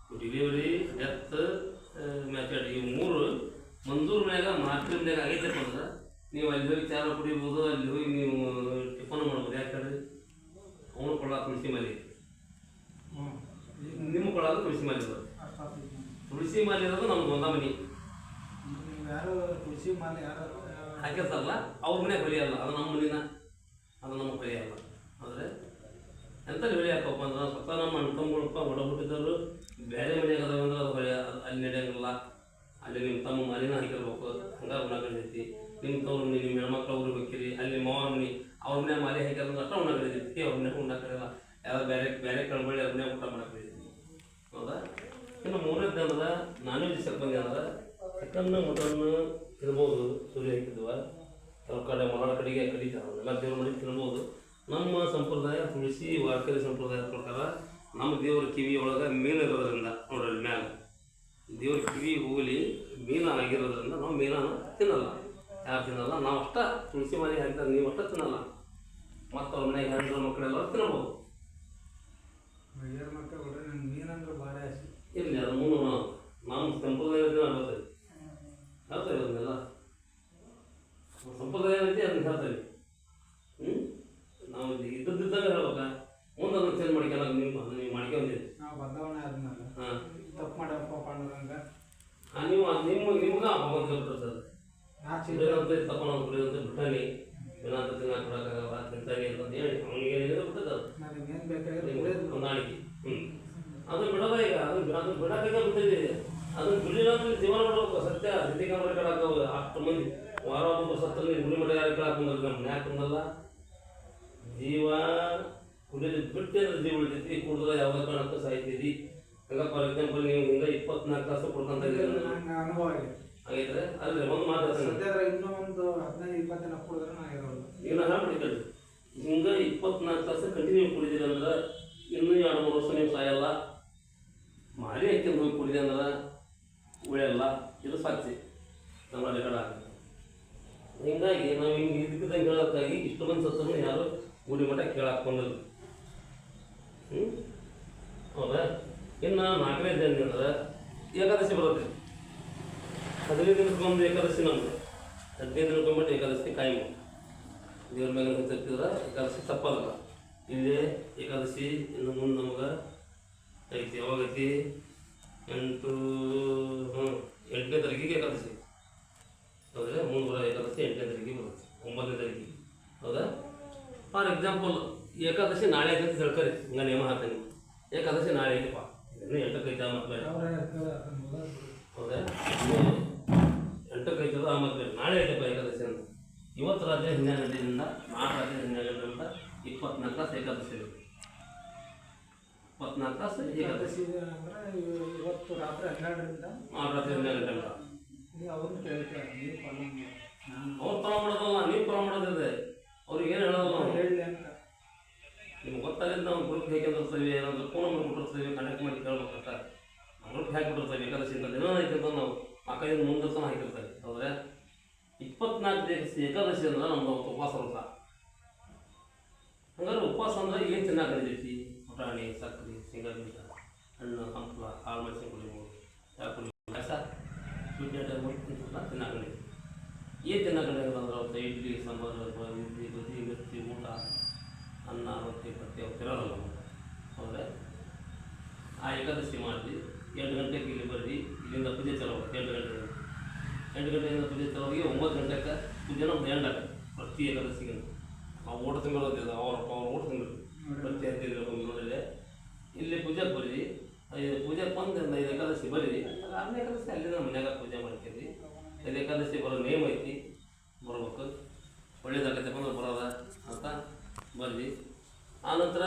Delivery death method ಇವು ಮೂರು ಮಂಜೂರು ಮನ್ಯಾಗ ಮಾರ್ಕೆಟ್ ಮನ್ಯಾಗ ಆಗೈತಪ್ಪ ಅಂದ್ರೆ ನೀವು ಅಲ್ಲಿ ಹೋಗಿ ಚಾರ ಕುಡಿಬೋದು, ಅಲ್ಲಿ ಹೋಗಿ ನೀವು ಟಿಫನ್ ಮಾಡ್ಬೋದು. ಯಾಕಂದ್ರೆ ಅವನು ಕೊಳ್ಳ ತುಳಸಿ ಮಾಲಿ, ನಿಮ್ಮ ಕೊಳ್ಳೋದು ತುಳಸಿ ಮಾಲಿ ಇರೋದು. ತುಳಸಿ ಮಾಲಿ ಇರೋದು ನಮ್ಗೆ ಒಂದ ಮನಿ ಯಾರು ತುಳಸಿ ಮಾಲೆ ಯಾರು ಹಾಕಿರ್ತಾರಲ್ಲ ಅವ್ರ ಮನೆ ಹೊಲಿಯಲ್ಲ, ಅದು ನಮ್ಮ ಮನಿನ, ಅದು ನಮಗೆ ಹೊಲಿಯಲ್ಲ. ಆದರೆ ಎಂಥಲ್ಲಿ ಹೊಲಿ ಹಾಕಪ್ಪ ಅಂದ್ರೆ ಸ್ವತಃ ನಮ್ಮ ಅಣ್ತಮ್ಮಗಳಪ್ಪ ಒಡ ಹುಟ್ಟಿದವರು ಬೇರೆ ಮನೆಯಾಗ ಅದಾವ ಅಂದ್ರೆ ಅದು ಹೊಲಿಯ ಅಲ್ಲಿ ನಡೆಯಂಗಿಲ್ಲ. ಅಲ್ಲಿ ನಿಮ್ಮ ತಮ್ಮ ಮನೆನ ಹಾಕಿರ್ಬೇಕು, ಹಂಗಾರೆ ಉಣ್ಣಾಕೈತಿ. ನಿಮ್ಮ ತವ್ರ ಮನೆ ನಿಮ್ಮ ಹೆಣ್ಮಕ್ಳು ಅವ್ರಿಗೆ ಬೇಕಿರಿ, ಅಲ್ಲಿ ಮಾವ ಮನೆ ಅವ್ರ ಮನೆ ಮಾಲಿ ಹಾಕಿರೋದು ಅಷ್ಟ ಉಣ್ಣಾಕೈತಿ. ಅವ್ರ ಮನೆ ಉಣ್ಣಾಕಲ್ಲ, ಯಾರು ಬೇರೆ ಬೇರೆ ಕಳ್ಬಳ್ಳಿ ಅವ್ರ ಮನೆ ಊಟ ಮಾಡಕೈತಿ. ಹೌದಾ? ಇನ್ನು ಮೂರನೇದು ಅಂದ್ರೆ ನಾನ್ ವೆಜ್ ಬಂದಿ ಅಂದ್ರೆ ಚಿಕನ್ ಮಟನ್ ತಿನ್ಬೋದು. ಸೂರ್ಯ ಹಾಕಿದ್ವ ಕೆಲವು ಕಡೆ ಮರಾಳ ಕಡೆಗೆ ಕಡಿತಾರೆ, ಎಲ್ಲ ದೇವ್ರ ಮನೆ ತಿನ್ಬೋದು. ನಮ್ಮ ಸಂಪ್ರದಾಯ ತುಳಸಿ ವಾರ್ಕರಿ ಸಂಪ್ರದಾಯದ ಪ್ರಕಾರ ನಮ್ಮ ದೇವ್ರ ಕಿವಿ ಒಳಗೆ ಮೀನು ಇರೋದ್ರಿಂದ ನೋಡ್ರಿ ಮ್ಯಾಲ ದೇವ್ರ ಕಿವಿ ಹೋಗಲಿ ಮೀನು ಆಗಿರೋದ್ರಿಂದ ನಾವು ಮೀನನ್ನು ತಿನ್ನಲ್ಲ. ಯಾರು ತಿನ್ನಲ್ಲ, ನಾವು ಅಷ್ಟ ತುಳಸಿ ಮನೆ ಹಾಕ್ತಾರೆ, ನೀವು ಅಷ್ಟ ತಿನ್ನಲ್ಲ. ಮತ್ತು ಅವ್ರ ಮನೆಗೆ ಹೆಣ್ಣು ಮಕ್ಕಳೆಲ್ಲ ತಿನ್ಬೋದು. ಮೀನಂದ್ರೆ ಭಾಳ ಆಸೆ ಇರಲಿ, ಅದು ಮುಂದೆ ನಮ್ಮ ಸಂಪ್ರದಾಯದ ಬರ್ತದೆ. ಹೇಳ್ತಾರೆ ಅದನ್ನೆಲ್ಲ ಸಂಪ್ರದಾಯ ಐತಿ, ಅದನ್ನ ಹೇಳ್ತಾರೆ. ನಾವು ಇದ್ದಿದ್ದಾಗ ಹೇಳ್ಬೇಕಾ, ಮುಂದೆ ಅದನ್ನು ಚೇಂಜ್ ಮಾಡ್ಕೊಳ ನೀವು ಮಾಡ್ಕೊಂತೀರಿ. ನಾವು ಬದಲಾವಣೆ ಆದ್ಮೇಲೆ ತಪ್ಪು ಮಾಡಪ್ಪ ಪಾಂಡುರಂಗ ನೀವು ನಿಮ್ಗೆ ಭಗವಂತ ಬಿಟ್ಟಿರ್ತದೆ. ತಪ್ಪ ನಾವು ಕುಡಿಯೋದಂತ ಬಿಟ್ಟಾನಿ, ಏನಾದ್ರು ತಿನ್ನಾಕ ಕೊಡೋಕ್ಕಾಗಲ್ಲ, ತಿಂತಾನೆ ಅಂತ ಹೇಳಿ ಅವನಿಗೆ ಏನಿದೆ ಬಿಟ್ಟದ ನನಗೇನು ಬೇಕಾಗಿಲ್ಲ ಹೊಂದಾಣಿಕೆ. ಅದು ಬಿಡೋದ ಈಗ, ಅದನ್ನ ಬಿಡೋಕೆ ಬಿಟ್ಟಿದೆ. ಅದನ್ನ ಬಿಡಲಿಲ್ಲ ಜೀವನ ಮಾಡಬೇಕು. ಸತ್ಯ ಸಿದ್ಧಿಕಾಂಬರ ಕಡಾಕ ಅಷ್ಟು ಮಂದಿ ವಾರ ಒಬ್ಬ ಸತ್ತಲ್ಲಿ ಗುಡಿ ಮಠ ಯಾರು ಕೇಳಕ್ಕೆ ಬಂದಲ್ಲ, ನಮ್ಮ ಯಾಕೆ ಬಂದಲ್ಲ. ಜೀವ ಕುಡಿಯೋದು ಬಿಟ್ಟೆ ಅಂದ್ರೆ ಜೀವ ಉಳಿತೈತಿ, ಕುಡಿದ್ರೆ ಯಾವಾಗ ಕಾಣಕ್ಕೆ ಸಾಯ್ತೀರಿ. ಹಂಗ ಫಾರ್ ಎಕ್ಸಾಂಪಲ್ ನೀವು ಹಿಂಗ 24 ತಾಸು ಕೊಡ್ಕೊಂತ ಇದ್ದೀರಿ ಅನುಭವ ಆಗೈತ್ರೆ. ಅಲ್ರಿ ಒಂದು ಮಾತಾಡ್ತಾನೆ, ಇನ್ನೂ ಒಂದು 15-20 ದಿನ ಕುಡಿದ್ರೆ ನಾ ಇರೋಲ್ಲ. ಈಗ ನಾ ಹೇಳ್ಬಿಡಿ ಹಿಂಗ 24 ತಾಸು ಕಂಟಿನ್ಯೂ ಕುಡಿದಿರಿ ಅಂದ್ರೆ ಇನ್ನೂ 2-3 ವರ್ಷ ನೀವು ಸಾಯಲ್ಲ. ಮಾರಿ ಹಾಕಿ ಹೋಗಿ ಕುಡಿದೆ ಅಂದ್ರೆ ಉಳಿಯಲ್ಲ. ಇದು ಸಾಕ್ಷಿ ನಮ್ಮ ರೆಕಾರ್ಡ್ ಆಗುತ್ತೆ. ಹಿಂಗಾಗಿ ನಾವು ಹಿಂಗೆ ಇದಕ್ಕಿದ್ದಂಗೆ ಹೇಳೋಕ್ಕಾಗಿ ಇಷ್ಟು ಮಂದಿ ಸತ್ತನ್ನು ಯಾರು ಗುಡಿ ಮಠ ಕೇಳಾಕೊಂಡಿಲ್ಲ. ಹೌದಾ? ಇನ್ನು 4ನೇ ದಿನ ಅಂದ್ರೆ ಏಕಾದಶಿ ಬರುತ್ತೆ. 15 ದಿನಕ್ಕೊಂದು ಏಕಾದಶಿ ನಮ್ದು, 15 ದಿನಕ್ಕೊಂಬಿಟ್ಟು ಏಕಾದಶಿ ಕಾಯಂ. ದೇವ್ರ ಮೇಲೆ ಹಚ್ಚಿರ್ತಿದ್ರೆ ಏಕಾದಶಿ ತಪ್ಪದಲ್ಲ. ಇಲ್ಲೇ ಏಕಾದಶಿ ಇನ್ನು ಮುಂದೆ ನಮ್ಗೆ ಐತಿ. ಯಾವಾಗೈತಿ? 8ನೇ ತಾರೀಕಿಗೆ ಏಕಾದಶಿ. ಹೌದ್ರೆ ಮುಂದೆ ಬರೋ ಏಕಾದಶಿ 8ನೇ ತಾರೀಕಿಗೆ ಬರುತ್ತೆ, 9ನೇ ತಾರೀಕಿಗೆ. ಹೌದಾ? ಫಾರ್ ಎಕ್ಸಾಂಪಲ್ ಏಕಾದಶಿ ನಾಳೆ ಐತೆ ಅಂತ ತಿಳ್ಕೊರಿ, ಹಿಂಗೆ ನೇಮ ಹಾಕ್ತಾನೆ. ಏಕಾದಶಿ ನಾಳೆ ಐತಪ್ಪ, ಇನ್ನು 8ಕ್ಕೆ ಐತೆ ಮತ್ತೆ ಹೌದಾ? 8ಕ್ಕೆ ಐತದ ಮತ್ತೆ ನಾಳೆ ಐತಪ್ಪ ಏಕಾದಶಿ ಅಂತ. ಇವತ್ತು ರಾತ್ರಿ 12 ಗಂಟೆಯಿಂದ ನಾಳೆ ರಾತ್ರಿ 12 ಗಂಟೆಯಿಂದ 24 ತಾಸು ಏಕಾದಶಿ ಇರುತ್ತೆ. 24 ತಾಸು ಏಕಾದಶಿ ಅಂದರೆ ಇವತ್ತು ರಾತ್ರಿ 12ರಿಂದ ನಾಳೆ ರಾತ್ರಿ 12 ಗಂಟೆ ಅಂತ. ಅವ್ರನ್ನ ಕೇಳ್ತಾರೆ, ನೀವು ಫಾಲೋ ಅವ್ರು ಫಾಲೋ ಮಾಡೋದಲ್ಲ, ನೀವು ಫಾಲೋ ಮಾಡೋದಿದೆ. ಅವ್ರಿಗೆ ಏನು ಹೇಳೋದು ನಾವು ಹೇಳಿ ಅಂತ ನಿಮ್ಗೆ ಗೊತ್ತಾಗಿದ್ದು ನಾವು ಗ್ರೂಪ್ ಹೇಗಿರ್ತೀವಿ, ಏನಾದರೂ ಫೋನ್ ನಂಬರ್ ಕೊಟ್ಟಿರ್ತೀವಿ, ಕನೆಕ್ಟ್ ಮಾಡಿ ಕೇಳ್ಬೇಕಂತ. ಗ್ರೂಪ್ ಹಾಕಿಬಿಟ್ಟಿರ್ತೀವಿ ಏಕಾದಶಿ ಅಂತ ದಿನ ಐತೆ ನಾವು ಮಕ್ಕಳಿಂದ ಮುಂದೆ ಹಾಕಿರ್ತಾರೆ. ಹೌದ್ರೆ 24 ದಿವಸ ಏಕಾದಶಿ ಅಂದ್ರೆ ನಮ್ದು ಉಪವಾಸ ವ್ರತ. ಹಂಗಾದ್ರೆ ಉಪವಾಸ ಅಂದ್ರೆ ಏನು ತಿನ್ನಕ್ಕೆ ನಡೀತೈತಿ? ಪುಟಾಣಿ, ಸಕ್ಕರೆ, ಶೇಂಗಾ ಬೀಜ, ಹಣ್ಣು, ಹಂಪಲ, ಕಾಳು ಮೆಣಸಿನ ಕುಡಿಬೋದು, ಯಾಕೆ ಕುಡಿಬೋದು, ಕಸ ಸ್ವೀಟ್ ಐಟಮ್ ತಿನ್ನಕ್ಕೆ ನಡೀತಿ. ಏನು ತಿನ್ನಕ್ಕೆ ನಡೆಯೋದು ಅಂದ್ರೆ ಅವತ್ತು ಇಡ್ಲಿ, ಸಾಂಬಾರು, ಇಡ್ಲಿ, ಬಜ್ಜಿ, ಮಿರ್ಚಿ, ಊಟ, ಅನ್ನ, ರೊಟ್ಟಿ, ಪಟ್ಟಿ ಅವು ತಿರೋಲ್ಲ ನಮಗೆ. ಹೌದ್ರೆ ಆ ಏಕಾದಶಿ ಮಾಡಿ 2 ಗಂಟೆಗೆ ಇಲ್ಲಿ ಬರ್ರಿ, ಇಲ್ಲಿಂದ ಪೂಜೆ ಚಲೋ 2 ಗಂಟೆಗೆ. 2 ಗಂಟೆಯಿಂದ ಪೂಜೆ ಚಲೋಗಿ 9 ಗಂಟೆಗೆ ಪೂಜೆ ನಮ್ದು ಎಂಡ್ ಆಗುತ್ತೆ. ಪ್ರತಿ ಏಕಾದಶಿಗೆ ನಾವು ಓಟ ತಿಂಗಳಿದೆ, ಅವ್ರ ಓಟ ತಿಂಗಳು ಪ್ರತಿ 15 ನೋಡಿದ್ರೆ ಇಲ್ಲಿ ಪೂಜೆಗೆ ಬರ್ರಿ. ಪೂಜೆಗೆ ಬಂದು 5 ಏಕಾದಶಿ ಬರ್ರಿ. 6ನೇ ಏಕಾದಶಿ ಅಲ್ಲಿಂದ ಮನ್ಯಾಗ ಪೂಜೆ ಮಾಡ್ತೀವಿ. 5 ಏಕಾದಶಿ ಬರೋ ನೇಮ್ ಐತಿ, ಬರ್ಬೇಕು. ಒಳ್ಳೇದಾಗತ್ತೆ ಬಂದ್ರೆ ಬರೋದ ಅಂತ ಬರ್ರಿ. ಆನಂತರ